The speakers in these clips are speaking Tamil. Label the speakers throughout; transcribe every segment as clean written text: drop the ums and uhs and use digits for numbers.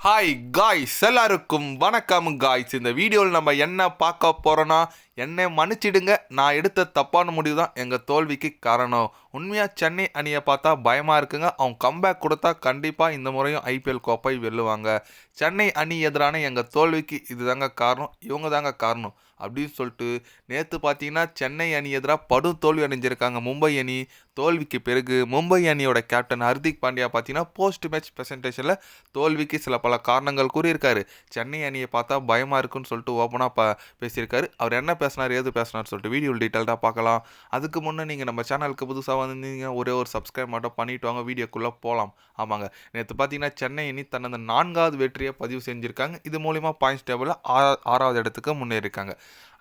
Speaker 1: ஹாய் காய்ஸ், எல்லாருக்கும் வணக்கம் காய்ஸ். இந்த வீடியோவில் நம்ம என்ன பார்க்க போகிறோன்னா, என்னை மன்னிச்சிடுங்க, நான் எடுத்த தப்பான முடிவு தான் எங்கள் தோல்விக்கு காரணம். உண்மையாக சென்னை அணியை பார்த்தா பயமாக இருக்குங்க. அவங்க கம்பேக் கொடுத்தா கண்டிப்பாக இந்த முறையும் ஐபிஎல் கோப்பை வெல்லுவாங்க. சென்னை அணி எதிரான எங்கள் தோல்விக்கு இது தாங்க காரணம், இவங்க தாங்க காரணம் அப்படின்னு சொல்லிட்டு நேற்று பார்த்தீங்கன்னா சென்னை அணி எதிராக படும் தோல்வி அடைஞ்சிருக்காங்க மும்பை அணி. தோல்விக்கு பிறகு மும்பை அணியோட கேப்டன் ஹர்திக் பாண்டியா பார்த்தீங்கன்னா போஸ்ட் மேட்ச் ப்ரெசன்டேஷனில் தோல்விக்கு சில பல காரணங்கள் கூறியிருக்காரு. சென்னை அணியை பார்த்தா பயமாக இருக்குன்னு சொல்லிட்டு ஓப்பனாக பேசியிருக்காரு. அவர் என்ன பேசினார், ஏது பேசினார் சொல்லிட்டு வீடியோ டீட்டெயில்டாக பார்க்கலாம். அதுக்கு முன்னே நீங்கள் நம்ம சேனலுக்கு புதுசாக வந்திருந்தீங்க, ஒரே ஒரு சப்ஸ்கிரைப் மட்டும் பண்ணிட்டு வாங்க, வீடியோக்குள்ளே போகலாம். ஆமாங்க, நேற்று பார்த்தீங்கன்னா சென்னை அணி தனது 4வது வெற்றியை பதிவு செஞ்சுருக்காங்க. இது மூலிமா பாயிண்ட்ஸ் டேபிளில் 6வது இடத்துக்கு முன்னேறியிருக்காங்க.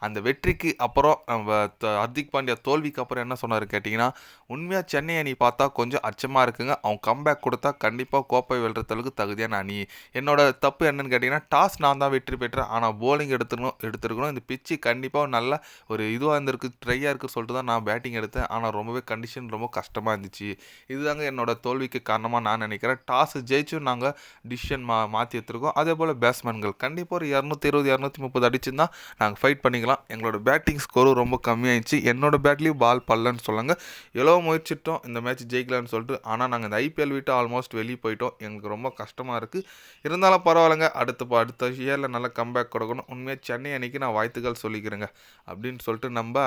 Speaker 1: அந்த வெற்றிக்கு அப்புறம் நம்ம ஹர்திக் பாண்டியா தோல்விக்கு அப்புறம் என்ன சொன்னார் கேட்டிங்கன்னா, உண்மையாக சென்னை அணி பார்த்தா கொஞ்சம் அச்சமாக இருக்குங்க. அவங்க கம்பேக் கொடுத்தா கண்டிப்பாக கோப்பை வெல்றதுக்கு தகுதியான அணி. என்னோட தப்பு என்னன்னு கேட்டிங்கன்னா, டாஸ் நான் தான் வெற்றி பெற்றேன், ஆனால் போலிங் எடுத்துருக்கணும். இந்த பிச்சு கண்டிப்பாக நல்ல ஒரு இதுவாக இருந்திருக்கு, ட்ரையாக இருக்குது சொல்லிட்டு தான் நான் பேட்டிங் எடுத்தேன். ஆனால் ரொம்பவே கண்டிஷன் ரொம்ப கஷ்டமாக இருந்துச்சு. இதுதாங்க என்னோட தோல்விக்கு காரணமாக நான் நினைக்கிறேன். டாஸ் ஜெயிச்சும் நாங்கள் டிசிஷன் மாற்றி எடுத்துருக்கோம். அதே போல் பேட்ஸ்மேன்கள் கண்டிப்பாக ஒரு 220 230 அடிச்சுருந்தா நாங்கள் ஃபைட் பண்ணிக்கலாம். எங்களோட பேட்டிங் ஸ்கோரும் ரொம்ப கம்மியாயிடுச்சு. என்னோட பேட்லேயும் பால் பல்லன்னு சொல்லுங்க. எவ்வளோ முயற்சிட்டோம் இந்த மேட்ச் ஜெயிக்கலான்னு சொல்லிட்டு, ஆனால் நாங்கள் இந்த ஐபிஎல் விட்டு ஆல்மோஸ்ட் வெளியே போயிட்டோம். எங்களுக்கு ரொம்ப கஷ்டமாக இருக்குது. இருந்தாலும் பரவாயில்லைங்க, அடுத்த இயரில் நல்லா கம்பேக் கொடுக்கணும். உண்மையாக சென்னை அணிக்கு நான் வாழ்த்துக்கள் சொல்லிக்கிறேங்க அப்படின்னு சொல்லிட்டு நம்ம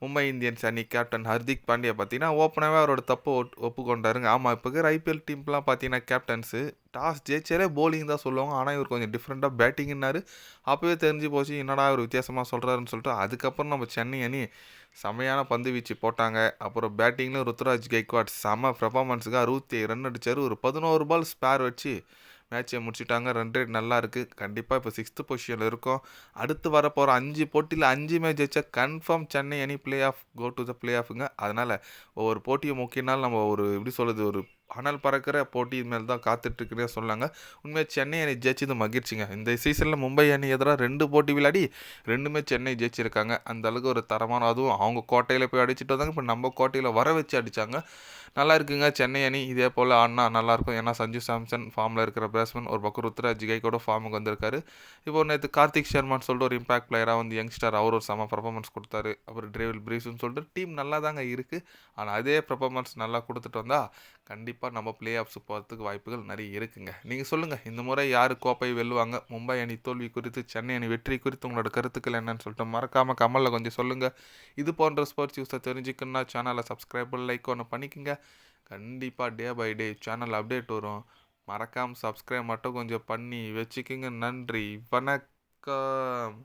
Speaker 1: மும்பை இந்தியன்ஸ் அணி கேப்டன் ஹர்திக் பாண்டியா பார்த்தீங்கன்னா ஓப்பனாகவே அவரோட தப்பு ஒப்புக்கொண்டாருங்க. ஆமாம், இப்போ இருக்கிற ஐபிஎல் டீம்லாம் பார்த்தீங்கன்னா கேப்டன்ஸு டாஸ் ஜெயிச்சாலே போலிங் தான் சொல்லுவாங்க. ஆனால் இவர் கொஞ்சம் டிஃப்ரெண்ட்டாக பேட்டிங்னாரு. அப்போவே தெரிஞ்சு போச்சு என்னடா இவர் வித்தியாசமாக சொல்கிறாருன்னு சொல்லிட்டு, அதுக்கப்புறம் நம்ம சென்னை அணி செமையான பந்து வீச்சு போட்டாங்க. அப்புறம் பேட்டிங்கில் ருத்துராஜ் கெய்க்வாட் செம பெர்ஃபார்மன்ஸுக்கு 67 ரன் அடித்தார். ஒரு 11 பால் ஸ்பேர் வச்சு மேட்சை முடிச்சுட்டாங்க. ரன் ரேட் நல்லா இருக்குது. கண்டிப்பாக இப்போ 6th பொசிஷனில் இருக்கும். அடுத்து வரப்போகிற 5 போட்டியில் 5மே ஜெயிச்சா கன்ஃபார்ம் சென்னை அணி play off to the play ஆஃபுங்க. அதனால் ஒவ்வொரு போட்டியும் முக்கியனாலும் நம்ம ஒரு எப்படி சொல்கிறது, ஒரு அனல் பறக்கிற போட்டி மேல் தான் காத்துட்ருக்குன்னே சொன்னாங்க. உண்மையாக சென்னை அணி ஜெயிச்சது மகிழ்ச்சிங்க. இந்த சீசனில் மும்பை அணி எதிராக 2 போட்டி விளையாடி 2மே சென்னை ஜெயிச்சிருக்காங்க. அந்த அளவுக்கு ஒரு தரமான, அதுவும் அவங்க கோட்டையில் போய் அடிச்சுட்டு வந்தாங்க. இப்போ நம்ம கோட்டையில் வர வச்சு அடித்தாங்க. நல்லா இருக்குங்க சென்னை அணி. இதே போல் ஆடினா நல்லாயிருக்கும். ஏன்னா சஞ்சு சாம்சன் ஃபார்மில் இருக்கிற பேட்ஸ்மேன், ஒரு பக்கம் ருத்ராஜ் கெய்க்வாட் கூட ஃபார்முக்கு வந்திருக்காரு. இப்போ நேற்று கார்த்திக் சர்மான்னு சொல்லிட்டு ஒரு இம்பாக்ட் பிளேயராக வந்து யங்ஸ்டர், அவர் ஒரு செம பர்ஃபார்மன்ஸ் கொடுத்தாரு. அப்புறம் ட்ரேவில் பிரீஸ்ன்னு சொல்லிட்டு டீம் நல்லா தாங்க இருக்குது. ஆனால் அதே பர்ஃபார்மன்ஸ் நல்லா கொடுத்துட்டு வந்தால் கண்டிப்பாக நம்ம பிளே ஆஃப்ஸ் போகிறதுக்கு வாய்ப்புகள் நிறைய இருக்குங்க. நீங்கள் சொல்லுங்கள், இந்த முறை யார் கோப்பை வெல்லுவாங்க? மும்பை அணி தோல்வி குறித்து, சென்னை அணி வெற்றி குறித்து உங்களோட கருத்துக்கள் என்னன்னு சொல்லிட்டு மறக்காமல் கமலில் கொஞ்சம் சொல்லுங்கள். இது போன்ற ஸ்போர்ட்ஸ் நியூஸை தெரிஞ்சுக்கணுன்னா சேனலை சப்ஸ்கிரைப் லைக் ஒன்று பண்ணிக்கோங்க. கண்டிப்பாக day by day channel update வரும். மறக்காமல் சப்ஸ்கிரைப் மட்டும் கொஞ்சம் பண்ணி வச்சுக்கோங்க. நன்றி, வணக்கம்.